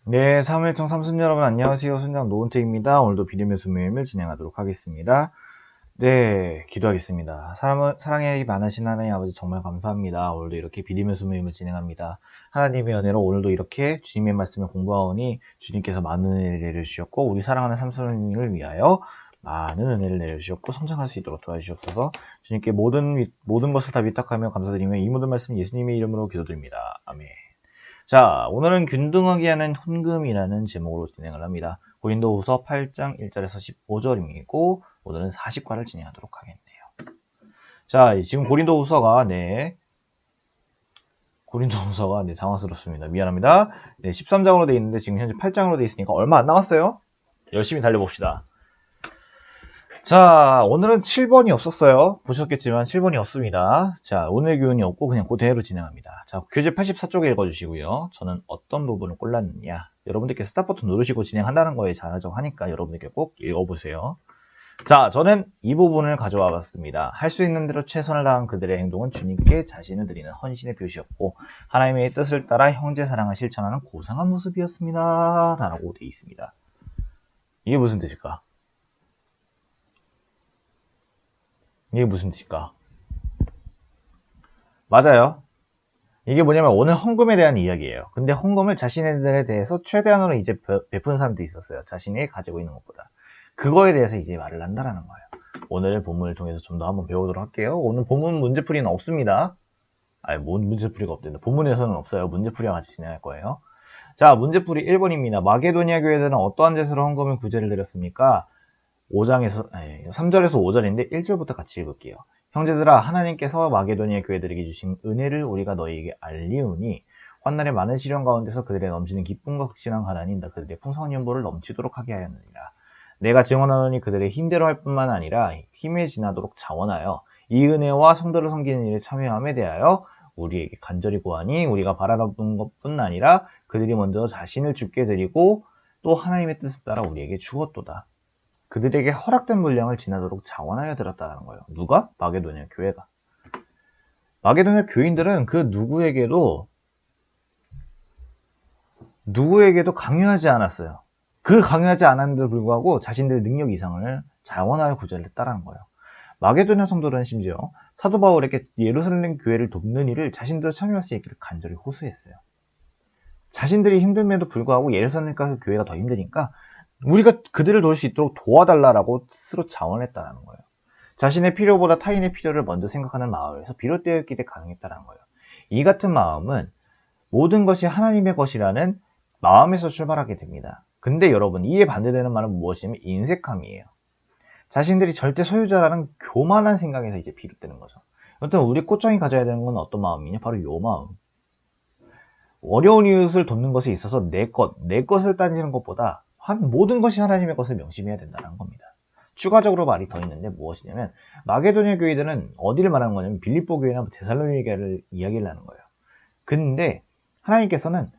네, 사무엘청 삼순 여러분 안녕하세요. 순장 노은택입니다. 오늘도 비대면 수모임을 진행하도록 하겠습니다. 네, 기도하겠습니다. 사랑이 많으신 하나님 아버지 정말 감사합니다. 오늘도 이렇게 비대면 수모임을 진행합니다. 하나님의 은혜로 오늘도 이렇게 주님의 말씀을 공부하오니 주님께서 많은 은혜를 내려주셨고 우리 사랑하는 삼순님을 위하여 많은 은혜를 내려주셨고 성장할 수 있도록 도와주시옵소서. 주님께 모든 것을 다 위탁하며 감사드리며 이 모든 말씀 예수님의 이름으로 기도드립니다. 아멘. 자, 오늘은 균등하게 하는 헌금이라는 제목으로 진행을 합니다. 고린도후서 8장 1절에서 15절이고 오늘은 40과를 진행하도록 하겠네요. 자, 지금 고린도후서가 당황스럽습니다. 미안합니다. 네, 13장으로 되어 있는데 지금 현재 8장으로 되어 있으니까 얼마 안 남았어요. 열심히 달려봅시다. 자, 오늘은 7번이 없었어요. 보셨겠지만 7번이 없습니다. 자, 오늘 교훈이 없고 그냥 그대로 진행합니다. 자, 교재 84쪽에 읽어주시고요. 저는 어떤 부분을 골랐느냐. 여러분들께 스탑 버튼 누르시고 진행한다는 거에 자정하니까 여러분들께 꼭 읽어보세요. 자, 저는 이 부분을 가져와 봤습니다. 할 수 있는 대로 최선을 다한 그들의 행동은 주님께 자신을 드리는 헌신의 표시였고 하나님의 뜻을 따라 형제 사랑을 실천하는 고상한 모습이었습니다. 라고 되어 있습니다. 이게 무슨 뜻일까? 이게 무슨 뜻일까? 맞아요. 이게 뭐냐면 오늘 헌금에 대한 이야기예요. 근데 헌금을 자신들에 대해서 최대한으로 이제 베푸는 사람도 있었어요. 자신이 가지고 있는 것보다. 그거에 대해서 이제 말을 한다라는 거예요. 오늘 본문을 통해서 좀 더 한번 배우도록 할게요. 오늘 본문 문제풀이는 없습니다. 아니, 뭔 문제풀이가 없대요. 본문에서는 없어요. 문제풀이와 같이 진행할 거예요. 자, 문제풀이 1번입니다. 마게도니아 교회들은 어떠한 제사로 헌금을 구제를 드렸습니까? 3절에서 5절인데 1절부터 같이 읽을게요. 형제들아, 하나님께서 마게도니아 교회들에게 주신 은혜를 우리가 너희에게 알리오니 환난의 많은 시련 가운데서 그들의 넘치는 기쁨과 극진한 가난이 그들의 풍성한 연보를 넘치도록 하게 하였느니라. 내가 증언하노니 그들의 힘대로 할 뿐만 아니라 힘에 지나도록 자원하여 이 은혜와 성도를 섬기는 일에 참여함에 대하여 우리에게 간절히 구하니 우리가 바라는 것뿐 아니라 그들이 먼저 자신을 주께 드리고 또 하나님의 뜻을 따라 우리에게 주었도다. 그들에게 허락된 분량을 지나도록 자원하여 들었다는 거예요. 누가? 마게도냐 교회가. 마게도냐 교인들은 그 누구에게도 강요하지 않았어요. 그 강요하지 않았는데도 불구하고 자신들의 능력 이상을 자원하여 구제를 했다는 거예요. 마게도냐 성도들은 심지어 사도 바울에게 예루살렘 교회를 돕는 일을 자신들도 참여할 수 있기를 간절히 호소했어요. 자신들이 힘듦에도 불구하고 예루살렘 가서 교회가 더 힘드니까 우리가 그들을 도울 수 있도록 도와달라고 스스로 자원했다는 거예요. 자신의 필요보다 타인의 필요를 먼저 생각하는 마음에서 비롯되었기 때문에 가능했다는 거예요. 이 같은 마음은 모든 것이 하나님의 것이라는 마음에서 출발하게 됩니다. 근데 여러분, 이에 반대되는 말은 무엇이냐면 인색함이에요. 자신들이 절대 소유자라는 교만한 생각에서 이제 비롯되는 거죠. 여튼 우리 꽃장이 가져야 되는 건 어떤 마음이냐? 바로 이 마음. 어려운 이웃을 돕는 것에 있어서 내 것을 따지는 것보다 모든 것이 하나님의 것을 명심해야 된다는 겁니다. 추가적으로 말이 더 있는데 무엇이냐면 마게도냐 교회들은 어디를 말하는 거냐면 빌립보 교회나 데살로니가를 이야기를 하는 거예요. 근데 하나님께서는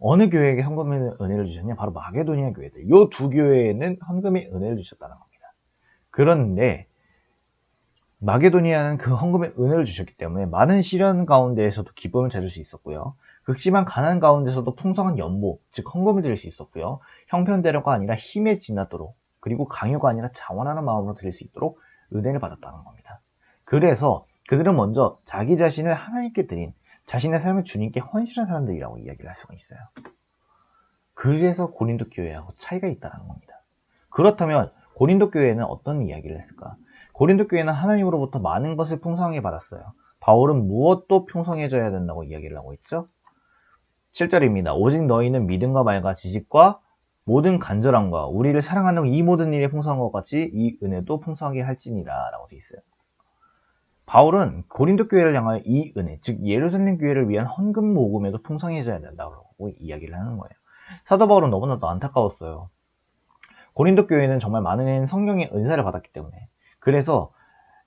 어느 교회에게 헌금의 은혜를 주셨냐? 바로 마게도니아 교회들. 이 두 교회에는 헌금의 은혜를 주셨다는 겁니다. 그런데 마게도니아는 그 헌금의 은혜를 주셨기 때문에 많은 시련 가운데에서도 기쁨을 찾을 수 있었고요. 극심한 가난 가운데서도 풍성한 연보, 즉 헌금을 드릴 수 있었고요. 형편대로가 아니라 힘에 지나도록, 그리고 강요가 아니라 자원하는 마음으로 드릴 수 있도록 은혜를 받았다는 겁니다. 그래서 그들은 먼저 자기 자신을 하나님께 드린 자신의 삶을 주님께 헌신한 사람들이라고 이야기를 할 수가 있어요. 그래서 고린도 교회하고 차이가 있다는 겁니다. 그렇다면 고린도 교회는 어떤 이야기를 했을까? 고린도 교회는 하나님으로부터 많은 것을 풍성하게 받았어요. 바울은 무엇도 풍성해져야 된다고 이야기를 하고 있죠? 7절입니다. 오직 너희는 믿음과 말과 지식과 모든 간절함과 우리를 사랑하는 이 모든 일에 풍성한 것 같이 이 은혜도 풍성하게 할지니라 라고 되어 있어요. 바울은 고린도 교회를 향하여 이 은혜, 즉 예루살렘 교회를 위한 헌금 모금에도 풍성해져야 된다고 이야기를 하는 거예요. 사도 바울은 너무나도 안타까웠어요. 고린도 교회는 정말 많은 성령의 은사를 받았기 때문에, 그래서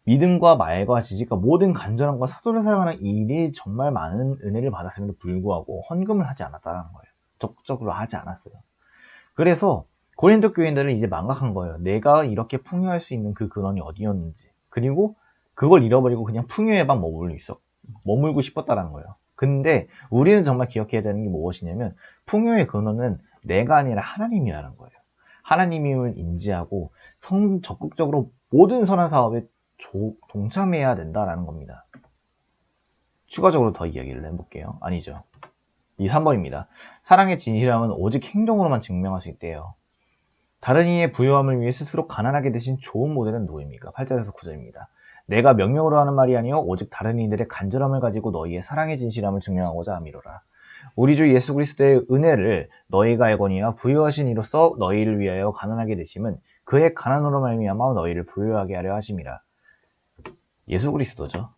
믿음과 말과 지식과 모든 간절함과 사도를 사랑하는 일이 정말 많은 은혜를 받았음에도 불구하고 헌금을 하지 않았다는 거예요. 적극적으로 하지 않았어요. 그래서 고린도 교인들은 이제 망각한 거예요. 내가 이렇게 풍요할 수 있는 그 근원이 어디였는지, 그리고 그걸 잃어버리고 그냥 풍요에만 머물고 싶었다는 거예요. 근데 우리는 정말 기억해야 되는 게 무엇이냐면 풍요의 근원은 내가 아니라 하나님이라는 거예요. 하나님임을 인지하고 적극적으로 모든 선한 사업에 동참해야 된다라는 겁니다. 추가적으로 더 이야기를 해볼게요. 아니죠. 이 3번입니다. 사랑의 진실함은 오직 행동으로만 증명할 수 있대요. 다른 이의 부유함을 위해 스스로 가난하게 되신 좋은 모델은 누구입니까? 8절에서 9절입니다. 내가 명령으로 하는 말이 아니요 오직 다른 이들의 간절함을 가지고 너희의 사랑의 진실함을 증명하고자 함이로라. 우리 주 예수 그리스도의 은혜를 너희가 알거니와 부유하신 이로써 너희를 위하여 가난하게 되심은 그의 가난으로 말미암아 너희를 부유하게 하려 하심이라. 예수 그리스도죠.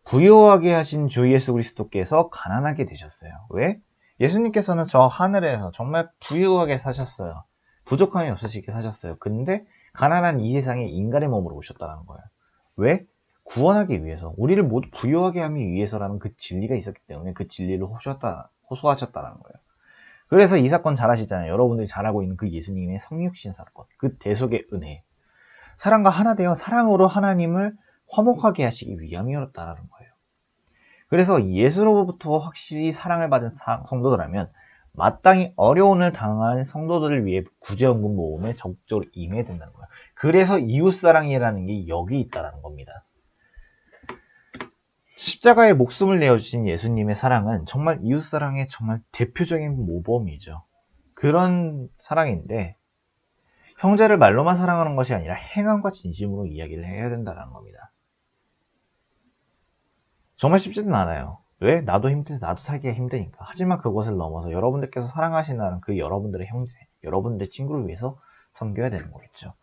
부유하게 하신 주 예수 그리스도께서 가난하게 되셨어요. 왜? 예수님께서는 저 하늘에서 정말 부유하게 사셨어요. 부족함이 없으시게 사셨어요. 근데 가난한 이 세상에 인간의 몸으로 오셨다는 거예요. 왜? 구원하기 위해서, 우리를 모두 부유하게 하기 위해서라는 그 진리가 있었기 때문에 그 진리를 호소하셨다는 거예요. 그래서 이 사건 잘 아시잖아요. 여러분들이 잘 알고 있는 그 예수님의 성육신 사건, 그 대속의 은혜, 사랑과 하나 되어 사랑으로 하나님을 화목하게 하시기 위함이었다는 거예요. 그래서 예수로부터 확실히 사랑을 받은 성도들이라면 마땅히 어려움을 당한 성도들을 위해 구제연금 모험에 적극적으로 임해야 된다는 거예요. 그래서 이웃사랑이라는 게 여기 있다는 겁니다. 십자가에 목숨을 내어주신 예수님의 사랑은 정말 이웃사랑의 정말 대표적인 모범이죠. 그런 사랑인데 형제를 말로만 사랑하는 것이 아니라 행함과 진심으로 이야기를 해야 된다는 겁니다. 정말 쉽지는 않아요. 왜? 나도 살기가 힘드니까. 하지만 그것을 넘어서 여러분들께서 사랑하시는 그 여러분들의 형제, 여러분들의 친구를 위해서 섬겨야 되는 거겠죠.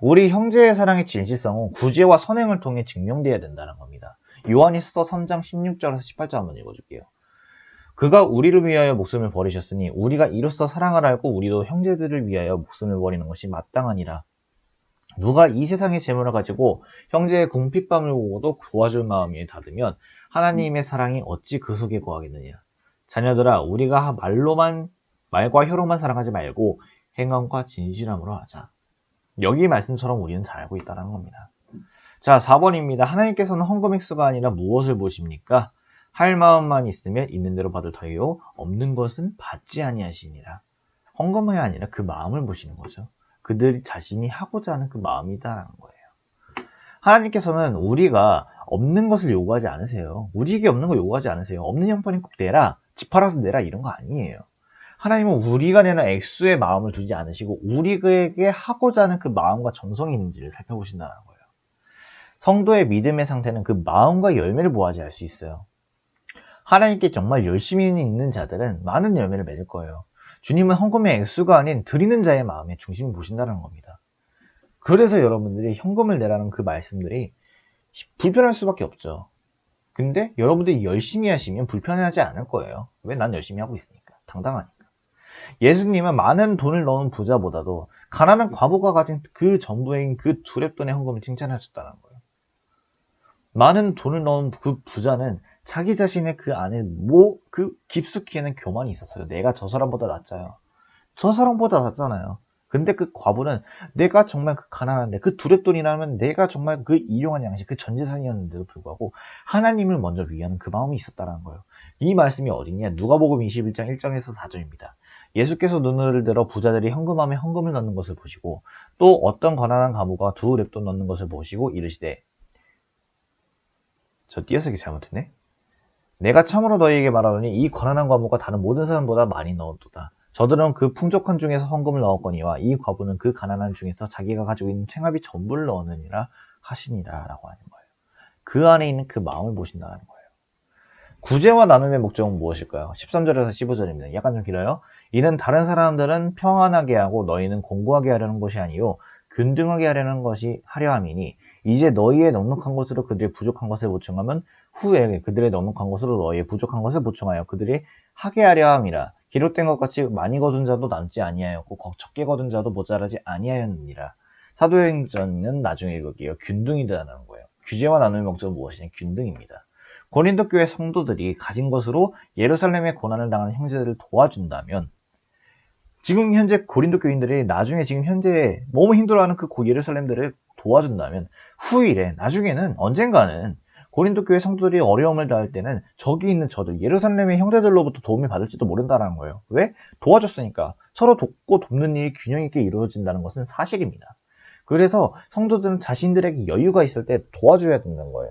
우리 형제의 사랑의 진실성은 구제와 선행을 통해 증명되어야 된다는 겁니다. 요한일서 3장 16절에서 18절 한번 읽어줄게요. 그가 우리를 위하여 목숨을 버리셨으니 우리가 이로써 사랑을 알고 우리도 형제들을 위하여 목숨을 버리는 것이 마땅하니라. 누가 이 세상의 재물을 가지고 형제의 궁핍함을 보고도 도와줄 마음이 닫으면 하나님의 사랑이 어찌 그 속에 거하겠느냐. 자녀들아, 우리가 말과 혀로만 사랑하지 말고 행함과 진실함으로 하자. 여기 말씀처럼 우리는 잘 알고 있다는 겁니다. 자, 4번입니다. 하나님께서는 헌금 액수가 아니라 무엇을 보십니까? 할 마음만 있으면 있는 대로 받을 터이요 없는 것은 받지 아니하시니라. 헌금이 아니라 그 마음을 보시는 거죠. 그들 자신이 하고자 하는 그 마음이다라는 거예요. 하나님께서는 우리가 없는 것을 요구하지 않으세요. 우리에게 없는 거 요구하지 않으세요. 없는 형편이 꼭 내라, 집 팔아서 내라 이런 거 아니에요. 하나님은 우리가 내는 액수의 마음을 두지 않으시고 우리에게 하고자 하는 그 마음과 정성이 있는지를 살펴보신다는 거예요. 성도의 믿음의 상태는 그 마음과 열매를 보아야 알 수 있어요. 하나님께 정말 열심히 있는 자들은 많은 열매를 맺을 거예요. 주님은 헌금의 액수가 아닌 드리는 자의 마음의 중심을 보신다는 겁니다. 그래서 여러분들이 현금을 내라는 그 말씀들이 불편할 수밖에 없죠. 근데 여러분들이 열심히 하시면 불편하지 않을 거예요. 왜? 난 열심히 하고 있으니까. 당당하니까. 예수님은 많은 돈을 넣은 부자보다도 가난한 과부가 가진 그 전부인 그 두렙돈의 헌금을 칭찬하셨다는 거예요. 많은 돈을 넣은 그 부자는 자기 자신의 그 안에 깊숙이에는 교만이 있었어요. 내가 저 사람보다 낫잖아요. 저 사람보다 낫잖아요. 근데 그 과부는 내가 정말 그 가난한데 그 두렙돈이라면 내가 정말 그 일용할 양식, 그 전 재산이었는데도 불구하고 하나님을 먼저 위하는 그 마음이 있었다는 거예요. 이 말씀이 어디냐? 누가복음 21장 1절에서 4절입니다. 예수께서 눈을 들어 부자들이 헌금함에 헌금을 넣는 것을 보시고 또 어떤 가난한 과부가 두렙돈 넣는 것을 보시고 이르시되, 저 띄어쓰기 잘못했네. 내가 참으로 너희에게 말하노니 이 가난한 과부가 다른 모든 사람보다 많이 넣었도다. 저들은 그 풍족한 중에서 헌금을 넣었거니와 이 과부는 그 가난한 중에서 자기가 가지고 있는 생활비 전부를 넣었느니라 하시니라 라고 하는 거예요. 그 안에 있는 그 마음을 보신다는 거예요. 구제와 나눔의 목적은 무엇일까요? 13절에서 15절입니다. 약간 좀 길어요. 이는 다른 사람들은 평안하게 하고 너희는 공고하게 하려는 것이 아니요 균등하게 하려 함이니 이제 너희의 넉넉한 것으로 그들의 부족한 것을 보충하면 후에 그들의 넉넉한 것으로 너희의 부족한 것을 보충하여 그들이 하게 하려 함이라. 기록된 것 같이 많이 거둔 자도 남지 아니하였고 적게 거둔 자도 모자라지 아니하였느니라. 사도행전은 나중에 읽을게요. 균등이라는 거예요. 규제와 나눔의 목적은 무엇이냐? 균등입니다. 고린도 교회 성도들이 가진 것으로 예루살렘의 고난을 당하는 형제들을 도와준다면 지금 현재 고린도 교인들이 나중에 지금 현재 너무 힘들어하는 그 예루살렘들을 도와준다면 후일에 나중에는 언젠가는 고린도 교회 성도들이 어려움을 당할 때는 저기 있는 저들, 예루살렘의 형제들로부터 도움을 받을지도 모른다는 거예요. 왜? 도와줬으니까. 서로 돕고 돕는 일이 균형 있게 이루어진다는 것은 사실입니다. 그래서 성도들은 자신들에게 여유가 있을 때 도와줘야 된다는 거예요.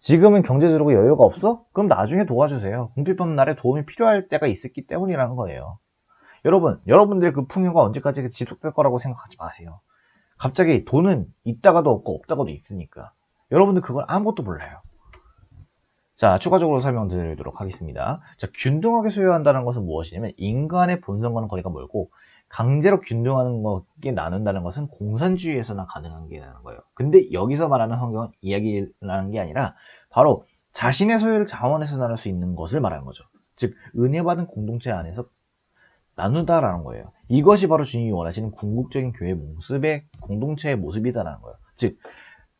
지금은 경제적으로 여유가 없어? 그럼 나중에 도와주세요. 공필품 날에 도움이 필요할 때가 있었기 때문이라는 거예요. 여러분들의 그 풍요가 언제까지 지속될 거라고 생각하지 마세요. 갑자기 돈은 있다가도 없고 없다가도 있으니까. 여러분들 그걸 아무것도 몰라요. 자, 추가적으로 설명드리도록 하겠습니다. 자, 균등하게 소유한다는 것은 무엇이냐면 인간의 본성과는 거리가 멀고 강제로 균등하는 것에 나눈다는 것은 공산주의에서나 가능한 게 나는 거예요. 근데 여기서 말하는 환경은 이야기라는 게 아니라 바로 자신의 소유를 자원해서 나눌 수 있는 것을 말하는 거죠. 즉, 은혜받은 공동체 안에서 나누다라는 거예요. 이것이 바로 주님이 원하시는 궁극적인 교회 모습의 공동체의 모습이다라는 거예요. 즉,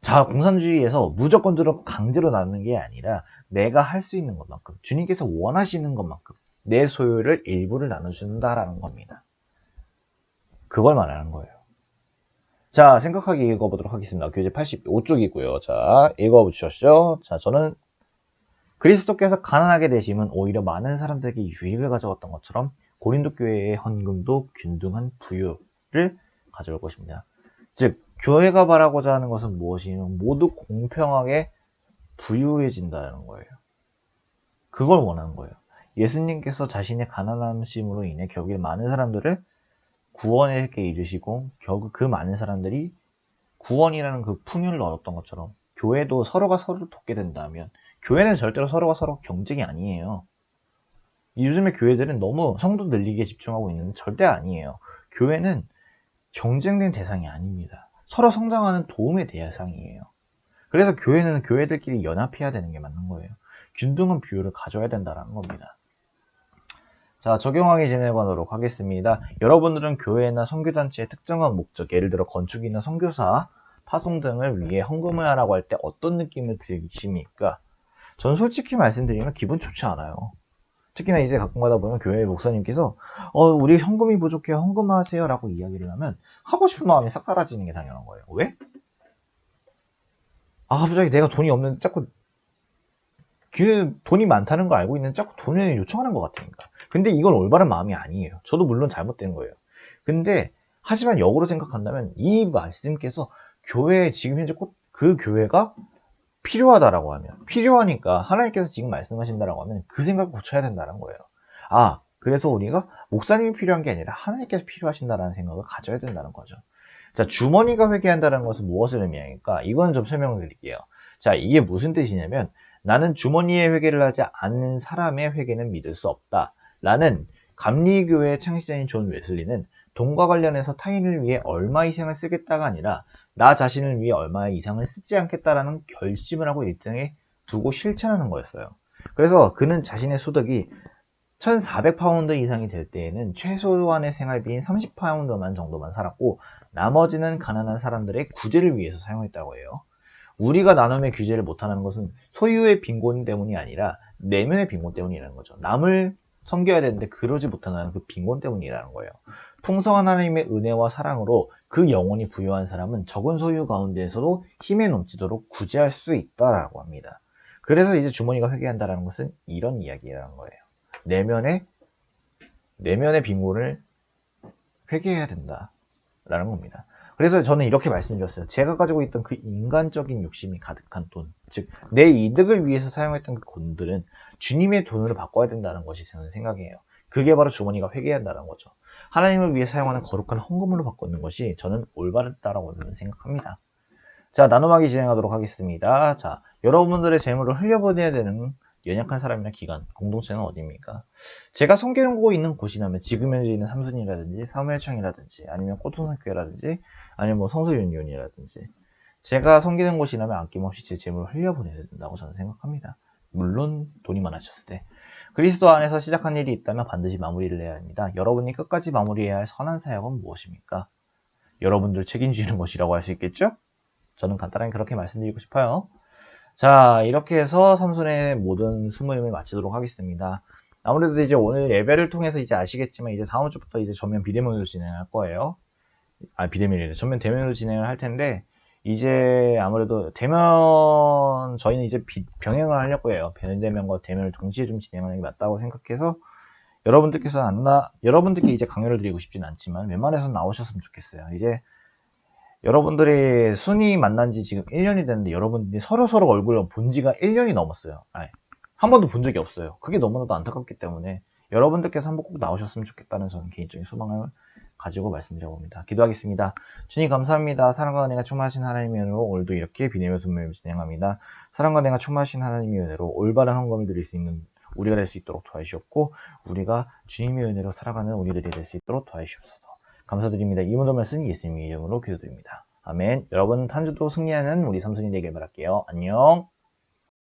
공산주의에서 무조건 강제로 나누는 게 아니라 내가 할 수 있는 것만큼, 주님께서 원하시는 것만큼 내 소유를 일부를 나눠준다라는 겁니다. 그걸 말하는 거예요. 자, 생각하기 읽어보도록 하겠습니다. 교재 85쪽이고요. 자, 읽어보셨죠? 자, 저는 그리스도께서 가난하게 되심은 오히려 많은 사람들에게 유익을 가져왔던 것처럼 고린도 교회의 헌금도 균등한 부유를 가져올 것입니다. 즉, 교회가 바라고자 하는 것은 무엇이냐면 모두 공평하게 부유해진다는 거예요. 그걸 원하는 거예요. 예수님께서 자신의 가난함심으로 인해 결국에 많은 사람들을 구원에게 이르시고 결국 그 많은 사람들이 구원이라는 그 풍요를 얻었던 것처럼 교회도 서로가 서로를 돕게 된다면 교회는 절대로 서로가 서로 경쟁이 아니에요. 요즘에 교회들은 너무 성도 늘리기에 집중하고 있는데 절대 아니에요. 교회는 경쟁된 대상이 아닙니다. 서로 성장하는 도움의 대상이에요. 그래서 교회는 교회들끼리 연합해야 되는 게 맞는 거예요. 균등한 비율을 가져야 된다는 겁니다. 자, 적용하기 진행하도록 하겠습니다. 여러분들은 교회나 선교단체의 특정한 목적, 예를 들어 건축이나 선교사, 파송 등을 위해 헌금을 하라고 할 때 어떤 느낌을 드십니까? 전 솔직히 말씀드리면 기분 좋지 않아요. 특히나 이제 가끔가다 보면 교회 목사님께서 우리 헌금이 부족해요, 헌금하세요 라고 이야기를 하면 하고 싶은 마음이 싹 사라지는 게 당연한 거예요. 왜? 갑자기 내가 돈이 없는데 자꾸 돈이 많다는 걸 알고 있는데 자꾸 돈을 요청하는 것 같으니까. 근데 이건 올바른 마음이 아니에요. 저도 물론 잘못된 거예요. 근데 하지만 역으로 생각한다면 이 말씀께서 교회에 지금 현재 꼭 그 교회가 필요하다라고 하면, 필요하니까 하나님께서 지금 말씀하신다라고 하면 그 생각을 고쳐야 된다는 거예요. 그래서 우리가 목사님이 필요한 게 아니라 하나님께서 필요하신다라는 생각을 가져야 된다는 거죠. 자, 주머니가 회개한다는 것은 무엇을 의미하니까 이건 좀 설명을 드릴게요. 자, 이게 무슨 뜻이냐면 나는 주머니에 회개를 하지 않는 사람의 회개는 믿을 수 없다 라는 감리교회의 창시자인 존 웨슬리는 돈과 관련해서 타인을 위해 얼마 이상을 쓰겠다가 아니라 나 자신을 위해 얼마 이상을 쓰지 않겠다라는 결심을 하고 일정에 두고 실천하는 거였어요. 그래서 그는 자신의 소득이 1,400파운드 이상이 될 때에는 최소한의 생활비인 30파운드만 정도만 살았고 나머지는 가난한 사람들의 구제를 위해서 사용했다고 해요. 우리가 나눔의 규제를 못하는 것은 소유의 빈곤 때문이 아니라 내면의 빈곤 때문이라는 거죠. 남을 섬겨야 되는데 그러지 못하는 그 빈곤 때문이라는 거예요. 풍성한 하나님의 은혜와 사랑으로 그 영혼이 부유한 사람은 적은 소유 가운데에서도 힘에 넘치도록 구제할 수 있다라고 합니다. 그래서 이제 주머니가 회개한다는 것은 이런 이야기라는 거예요. 내면의 빈곤을 회개해야 된다라는 겁니다. 그래서 저는 이렇게 말씀드렸어요. 제가 가지고 있던 그 인간적인 욕심이 가득한 돈, 즉 내 이득을 위해서 사용했던 그 돈들은 주님의 돈으로 바꿔야 된다는 것이 저는 생각이에요. 그게 바로 주머니가 회개한다는 거죠. 하나님을 위해 사용하는 거룩한 헌금으로 바꾸는 것이 저는 올바르다라고 생각합니다. 자, 나눔하기 진행하도록 하겠습니다. 자, 여러분들의 재물을 흘려보내야 되는 연약한 사람이나 기관, 공동체는 어디입니까? 제가 섬기고 있는 곳이라면 지금 현재 있는 삼순이라든지 사무엘청이라든지 아니면 꼬통산교회라든지 아니면 뭐 성서윤리원이라든지 제가 섬기는 곳이라면 아낌없이 제 재물을 흘려보내야 된다고 저는 생각합니다. 물론 돈이 많아졌을 때. 그리스도 안에서 시작한 일이 있다면 반드시 마무리를 해야 합니다. 여러분이 끝까지 마무리해야 할 선한 사역은 무엇입니까? 여러분들 책임지는 것이라고 할 수 있겠죠? 저는 간단하게 그렇게 말씀드리고 싶어요. 자, 이렇게 해서 삼순의 모든 스모임을 마치도록 하겠습니다. 아무래도 이제 오늘 예배를 통해서 이제 아시겠지만 이제 다음 주부터 이제 전면 비대면으로 진행할 거예요. 비대면이래. 전면 대면으로 진행을 할 텐데 이제 아무래도 대면, 저희는 이제 병행을 하려고 해요. 비대면과 대면을 동시에 좀 진행하는 게 맞다고 생각해서 여러분들께 이제 강요를 드리고 싶진 않지만 웬만해서 나오셨으면 좋겠어요. 이제 여러분들이 순위 만난 지 지금 1년이 됐는데 여러분들이 서로 얼굴을 본 지가 1년이 넘었어요. 아니, 한 번도 본 적이 없어요. 그게 너무나도 안타깝기 때문에 여러분들께서 한번 꼭 나오셨으면 좋겠다는 저는 개인적인 소망을 가지고 말씀드려봅니다. 기도하겠습니다. 주님 감사합니다. 사랑과 은혜가 충만하신 하나님의 은혜로 오늘도 이렇게 비대면 순매를 진행합니다. 사랑과 은혜가 충만하신 하나님의 은혜로 올바른 헌금을 드릴 수 있는 우리가 될 수 있도록 도와주시옵고, 우리가 주님의 은혜로 살아가는 우리들이 될 수 있도록 도와주시옵소서. 감사드립니다. 이 모든 말씀 예수님의 이름으로 기도드립니다. 아멘. 여러분 한 주도 승리하는 우리 삼순이 되길 바랄게요. 안녕.